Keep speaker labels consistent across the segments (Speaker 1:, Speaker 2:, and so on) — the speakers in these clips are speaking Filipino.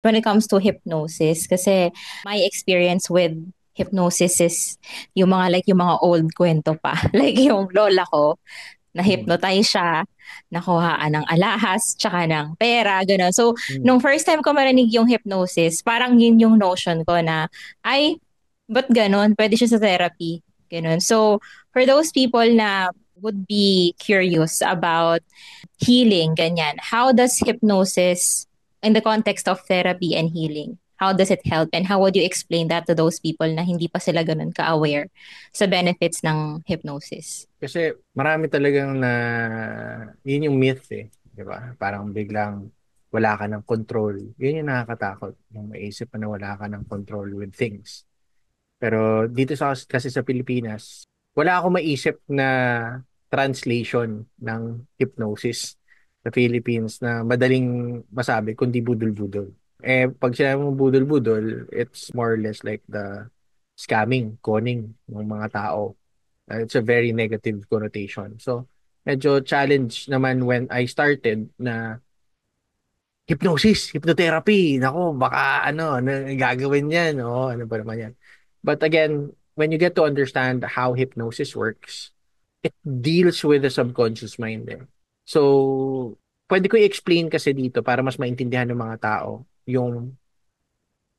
Speaker 1: when it comes to hypnosis. Kasi my experience with hypnosis is yung mga old kwento pa. Like yung lola ko,
Speaker 2: Mm.
Speaker 1: na-hypnotize siya, nakuhaan ng alahas, tsaka ng pera, gano'n. So,
Speaker 2: Mm.
Speaker 1: nung first time ko marinig yung hypnosis, parang yun yung notion ko na, ay, ba't gano'n? Pwede siya sa therapy. Gano'n. So, for those people na would be curious about healing, ganyan, how does hypnosis, in the context of therapy and healing, how does it help? And how would you explain that to those people na hindi pa sila ganun ka-aware sa benefits ng hypnosis?
Speaker 2: Kasi marami talagang yun yung myth eh, di ba? Parang biglang wala ka ng control. Yun yung nakakatakot, yung maisip mo na wala ka ng control with things. Pero dito kasi sa Pilipinas, wala akong maisip na translation ng hypnosis sa Philippines na madaling masabi kundi budol-budol. Eh, pag sinabi mo budol-budol, it's more or less like the scamming, conning ng mga tao. It's a very negative connotation. So, medyo challenge naman when I started na hypnotherapy. Nako, baka ano gagawin yan. O, ano ba naman yan. But again, when you get to understand how hypnosis works, it deals with the subconscious mind eh. So, pwede ko i-explain kasi dito para mas maintindihan ng mga tao yung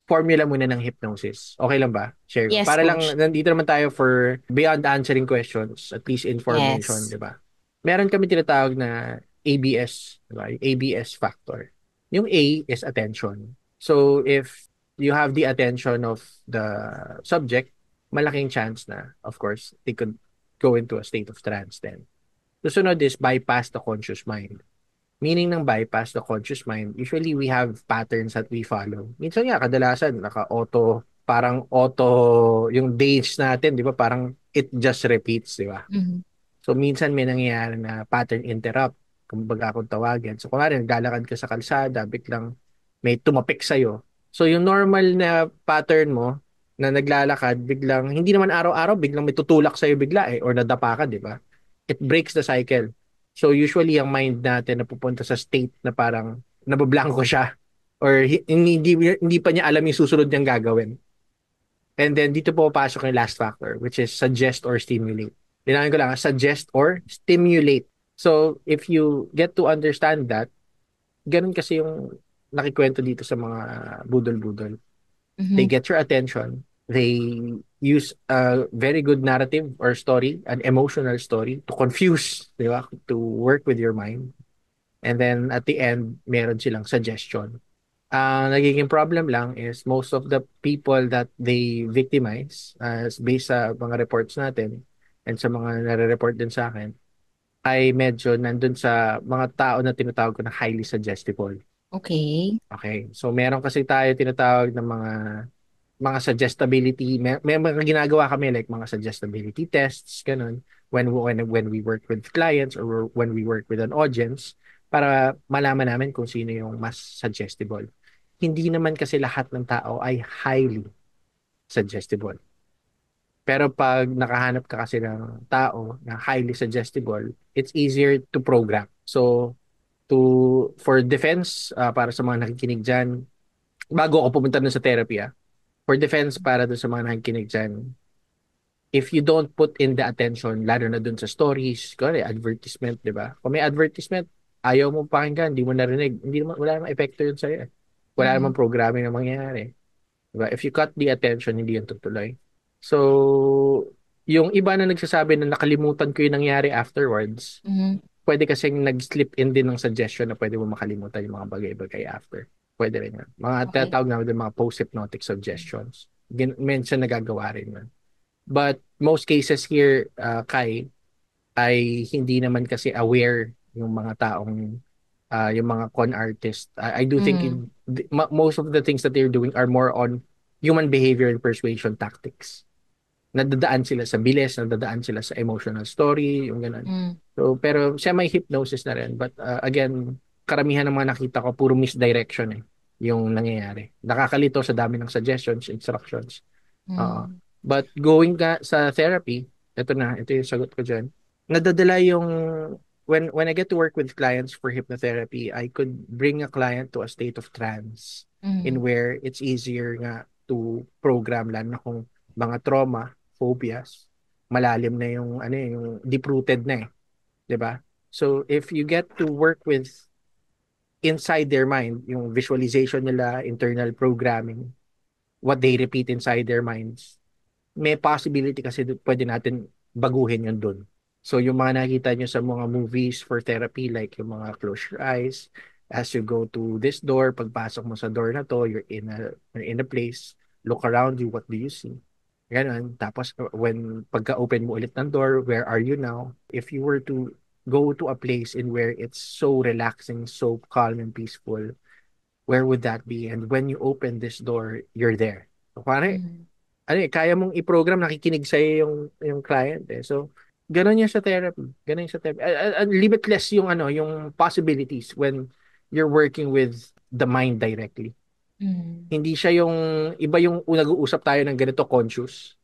Speaker 2: formula muna ng hypnosis. Okay lang ba? Share ko.
Speaker 1: Yes,
Speaker 2: Para lang,
Speaker 1: coach.
Speaker 2: nandito naman tayo for beyond answering questions, at least information,
Speaker 1: Yes.
Speaker 2: di ba? Meron kami tinatawag na ABS, di ba? Yung ABS factor. Yung A is attention. So, if you have the attention of the subject, malaking chance na, of course, they could go into a state of trance then. Susunod is bypass the conscious mind. Meaning ng bypass the conscious mind, usually we have patterns that we follow. Minsan nga, kadalasan, parang auto, yung days natin, di ba? Parang it just repeats, di ba?
Speaker 1: Mhm.
Speaker 2: So, minsan may nangyayari na pattern interrupt, kumbaga kung tawagin. So, kung nga naglalakad ka sa kalsada, biglang may tumapik sa'yo. So, yung normal na pattern mo, na naglalakad, biglang, hindi naman araw-araw, biglang may tutulak sa'yo bigla eh, or nadapa ka, di ba? It breaks the cycle. So, usually, ang mind natin napupunta sa state na parang nabablanko siya or hindi pa niya alam yung susunod niyang gagawin. And then dito po pasok yung last factor, which is suggest or stimulate. Linawin ko lang, suggest or stimulate. So, if you get to understand that, ganun kasi yung nakikwento dito sa mga budol-budol. They
Speaker 1: Mhm.
Speaker 2: get your attention. They use a very good narrative or story, an emotional story to confuse, di ba? To work with your mind. And then at the end, meron silang suggestion. Ang nagiging problem lang is most of the people that they victimize, based sa mga reports natin and sa mga nare-report din sa akin, ay medyo nandun sa mga tao na tinatawag ko na highly suggestible.
Speaker 1: Okay.
Speaker 2: Okay. So meron kasi tayo tinatawag ng mga suggestibility. May mga ginagawa kami like mga suggestibility tests, ganun, when we work with clients or when we work with an audience para malaman namin kung sino yung mas suggestible. Hindi naman kasi lahat ng tao ay highly suggestible. Pero pag nakahanap ka kasi ng tao na highly suggestible, it's easier to program. So, for defense, para sa mga nakikinig dyan, bago ako pumunta na sa therapy, for defense para dun sa mga nakikinig dyan, if you don't put in the attention, lalo na dun sa stories, kaya advertisement, di ba? Kung may advertisement, ayaw mo pakinggan, hindi mo narinig, hindi naman, wala namang epekto yun sa'yo. Wala namang
Speaker 1: Mhm.
Speaker 2: programming na mangyayari. Diba? If you cut the attention, hindi yun tutuloy. So, yung iba na nagsasabi na nakalimutan ko yung nangyari afterwards,
Speaker 1: Mhm.
Speaker 2: pwede kasing nag-slip in din ng suggestion na pwede mo makalimutan yung mga bagay-bagay after. Pwede rin yan. Mga
Speaker 1: Okay.
Speaker 2: tinatawag namin din mga post-hypnotic suggestions. Mention nagagawa rin yun. But most cases here, Kai, ay hindi naman kasi aware yung mga taong, yung mga con artist. I do think
Speaker 1: Mhm.
Speaker 2: most of the things that they're doing are more on human behavior and persuasion tactics. Nadadaan sila sa bilis, nadadaan sila sa emotional story, yung ganun.
Speaker 1: Mhm.
Speaker 2: So, pero siya may hypnosis na rin. But again, karamihan ng mga nakita ko, puro misdirection eh, yung nangyayari. Nakakalito sa dami ng suggestions, instructions. Oo.
Speaker 1: Mhm.
Speaker 2: But going ka sa therapy, ito yung sagot ko dyan. Nadadala yung when I get to work with clients for hypnotherapy, I could bring a client to a state of trance in
Speaker 1: Mm.
Speaker 2: where it's easier nga to program lalo na kung mga trauma, phobias, malalim na yung ano yung deep-rooted na 'di ba? So if you get to work with inside their mind, yung visualization nila, internal programming, what they repeat inside their minds, may possibility kasi pwede natin baguhin yun dun. So yung mga nakita nyo sa mga movies for therapy, like yung mga close your eyes, as you go to this door, pagpasok mo sa door na to, you're in a place, look around you, what do you see? Ganon. Tapos when pagka-open mo ulit ng door, where are you now? If you were to go to a place in where it's so relaxing, so calm and peaceful, where would that be? And when you open this door, you're there. So, pare,
Speaker 1: Mm.
Speaker 2: ano kaya mong i-program, nakikinig sa'yo yung client eh. So, ganun yan sa therapy. Ganun yung sa therapy. Limitless yung yung possibilities when you're working with the mind directly.
Speaker 1: Mm.
Speaker 2: Hindi siya yung, iba yung nag-uusap tayo ng ganito conscious.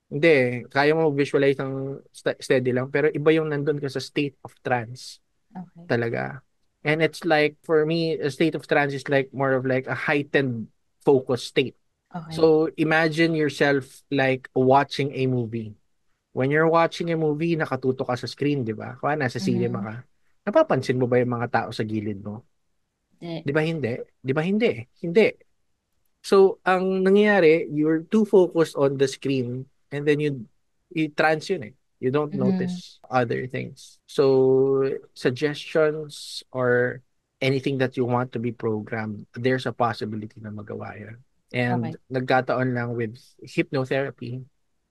Speaker 2: Hindi eh. Kaya mo visualize ng steady lang, pero iba yung nandun ka sa state of trance
Speaker 1: Okay.
Speaker 2: talaga. And it's like, for me, a state of trance is like more of like a heightened focus state.
Speaker 1: Okay.
Speaker 2: So imagine yourself like watching a movie. When you're watching a movie, nakatutok ka sa screen, di ba? Kaya nasa cinema
Speaker 1: Mm.
Speaker 2: ka. Napapansin mo ba yung mga tao sa gilid mo?
Speaker 1: De.
Speaker 2: Di ba hindi? Di ba hindi? Hindi. So, ang nangyayari, you're too focused on the screen and then you trans yun eh. You don't
Speaker 1: Mm.
Speaker 2: notice other things. So, suggestions or anything that you want to be programmed, there's a possibility na magawa yan. And
Speaker 1: Okay.
Speaker 2: nagkataon lang with hypnotherapy,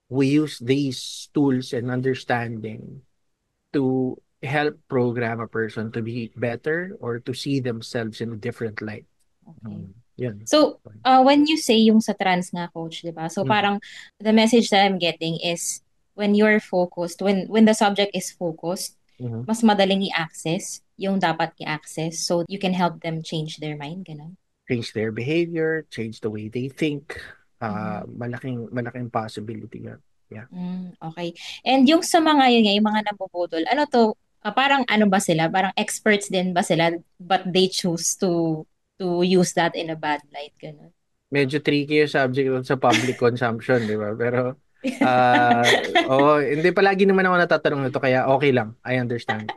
Speaker 2: we use these tools and understanding to help program a person to be better or to see themselves in a different light.
Speaker 1: Okay.
Speaker 2: Yun.
Speaker 1: So, when you say yung sa trans nga, coach, di ba? So,
Speaker 2: Mm.
Speaker 1: parang the message that I'm getting is when you're focused, when the subject is focused,
Speaker 2: Mhm.
Speaker 1: mas madaling i-access yung dapat i-access so you can help them change their mind, ganun.
Speaker 2: Change their behavior, change the way they think.
Speaker 1: Mhm.
Speaker 2: Malaking possibility yan. Yeah.
Speaker 1: Mm, okay. And yung sa mga yun nga, yung mga nabubudol, ano to, parang ano ba sila? Parang experts din ba sila but they choose to use that in a bad light, ganun.
Speaker 2: Medyo tricky yung subject dun sa public consumption, di ba? Pero, ah hindi palagi naman ako natatanong nito, kaya okay lang. I understand.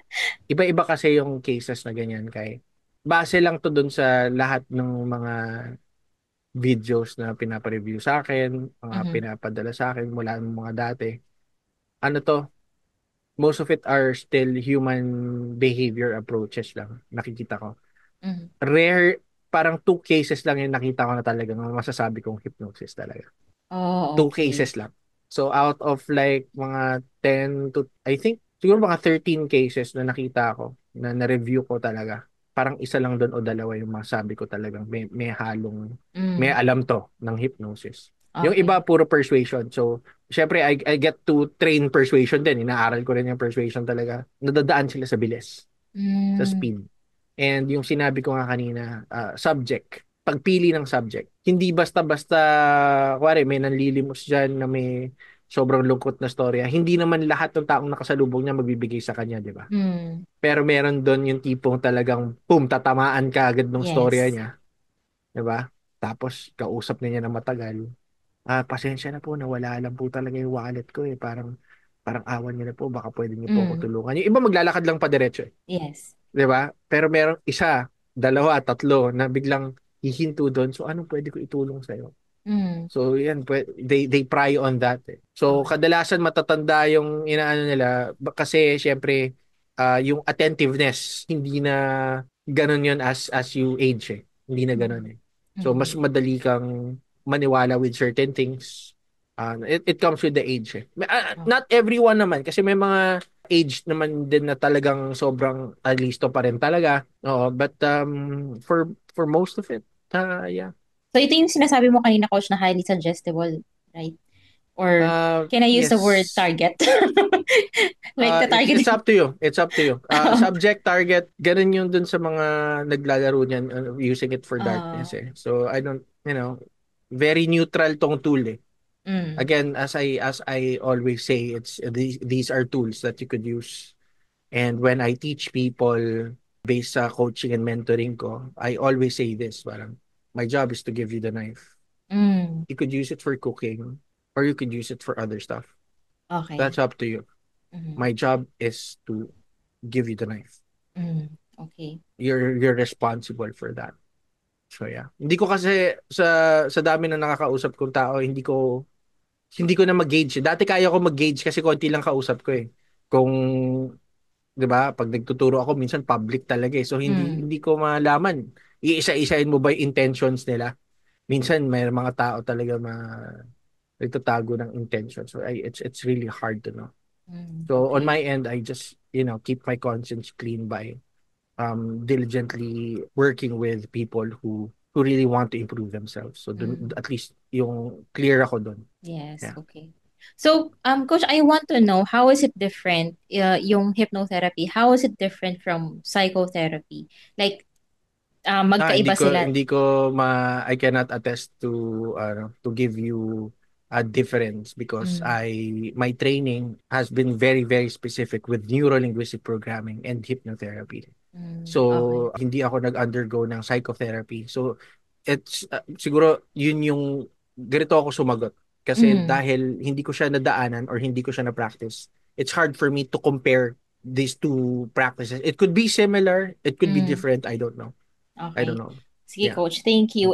Speaker 2: Iba-iba kasi yung cases na ganyan kay. Base lang to dun sa lahat ng mga videos na pinapa-review sa akin, mga
Speaker 1: Mhm.
Speaker 2: pinapadala sa akin mula ng mga dati. Ano to, most of it are still human behavior approaches lang, nakikita ko.
Speaker 1: Mhm.
Speaker 2: Rare, parang two cases lang yung nakita ko na talagang masasabi kong hypnosis talaga.
Speaker 1: Oh,
Speaker 2: Two
Speaker 1: okay.
Speaker 2: cases lang. So out of like mga 10 to, I think, siguro mga 13 cases na nakita ko, na na-review ko talaga. Parang isa lang doon o dalawa yung masabi ko talagang may
Speaker 1: Mm,
Speaker 2: alam to ng hypnosis. Yung
Speaker 1: okay.
Speaker 2: iba, puro persuasion. So, syempre, I get to train persuasion din. Inaaral ko rin yung persuasion talaga. Nadadaan sila sa bilis, sa
Speaker 1: Mm,
Speaker 2: speed. And yung sinabi ko nga kanina, subject. Pagpili ng subject. Hindi basta-basta, kuwari, may nanlilimos dyan na may sobrang lungkot na storya. Hindi naman lahat ng taong nakasalubong niya magbibigay sa kanya, di ba?
Speaker 1: mm,
Speaker 2: Pero meron doon yung tipong talagang, boom, tatamaan ka agad ng storya
Speaker 1: yes.
Speaker 2: niya. Di ba? Tapos, kausap na niya na matagal. Pasensya na po, nawala lang po talaga yung wallet ko eh. Parang awan niyo na po, baka pwede niyo po ako
Speaker 1: Mm,
Speaker 2: tulungan. Yung iba maglalakad lang pa diretso eh.
Speaker 1: yes.
Speaker 2: 'Di ba? Pero merong isa, dalawa, tatlo na biglang hihinto doon. So anong pwede ko itulong sa iyo?
Speaker 1: Mm,
Speaker 2: So yan, they pry on that. Eh. So
Speaker 1: okay.
Speaker 2: kadalasan matatanda yung inaano nila kasi syempre yung attentiveness hindi na ganun yun as you age eh. Hindi na ganun
Speaker 1: Mm,
Speaker 2: eh. So mas
Speaker 1: mm,
Speaker 2: madali kang maniwala with certain things. It comes with the age eh.
Speaker 1: okay.
Speaker 2: Not everyone naman kasi may mga age naman din na talagang sobrang alisto pa rin talaga. Oo, but for most of it, yeah.
Speaker 1: So, ito yung sinasabi mo kanina, coach, na highly suggestible, right? Or can I use the word
Speaker 2: Yes.
Speaker 1: target? Like the
Speaker 2: It's
Speaker 1: targeting.
Speaker 2: up to you. It's up to you. Subject, target, ganun yung dun sa mga naglalaro niyan, using it for darkness
Speaker 1: Uh,
Speaker 2: eh. So I don't, very neutral tong tool eh.
Speaker 1: mm,
Speaker 2: Again, as I always say, it's these are tools that you could use And when I teach people based sa coaching and mentoring ko, I always say this, parang, my job is to give you the knife.
Speaker 1: Mm.
Speaker 2: You could use it for cooking or you could use it for other stuff.
Speaker 1: Okay.
Speaker 2: That's up to you.
Speaker 1: Mm.
Speaker 2: My job is to give you the knife.
Speaker 1: Mm. Okay.
Speaker 2: You're responsible for that. So yeah. Hindi ko kasi sa dami na nakakausap kong tao, hindi ko na mag-gauge. Dati kaya ko mag-gauge kasi konti lang kausap ko eh. Kung 'di ba, pag nagtuturo ako minsan public talaga eh. So hindi
Speaker 1: Mm.
Speaker 2: hindi ko malaman. Iisa-isahin mo ba yung intentions nila? Minsan may mga tao talaga nagtatago ng intention. So it's really hard to know.
Speaker 1: Mm.
Speaker 2: So on
Speaker 1: Okay.
Speaker 2: my end, I just, keep my conscience clean by diligently working with people who really want to improve themselves. So dun,
Speaker 1: Mm.
Speaker 2: at least yung clear ako dun.
Speaker 1: Yes,
Speaker 2: Yeah.
Speaker 1: okay. So, Coach, I want to know how is it different, yung hypnotherapy, how is it different from psychotherapy? Like,
Speaker 2: Hindi
Speaker 1: magkaiba
Speaker 2: ko
Speaker 1: sila.
Speaker 2: hindi ko I cannot attest to give you a difference because
Speaker 1: Mm.
Speaker 2: my training has been very very specific with neuro linguistic programming and hypnotherapy.
Speaker 1: Mm. Okay.
Speaker 2: So hindi ako nag-undergo ng psychotherapy. So it's siguro yun yung ganito ako sumagot kasi
Speaker 1: Mm.
Speaker 2: dahil hindi ko siya nadaanan or hindi ko siya na-practice. It's hard for me to compare these two practices. It could be similar, it could be
Speaker 1: Mm.
Speaker 2: different, I don't know. I don't
Speaker 1: Okay.
Speaker 2: know.
Speaker 1: Sige,
Speaker 2: Yeah.
Speaker 1: Coach. Thank you.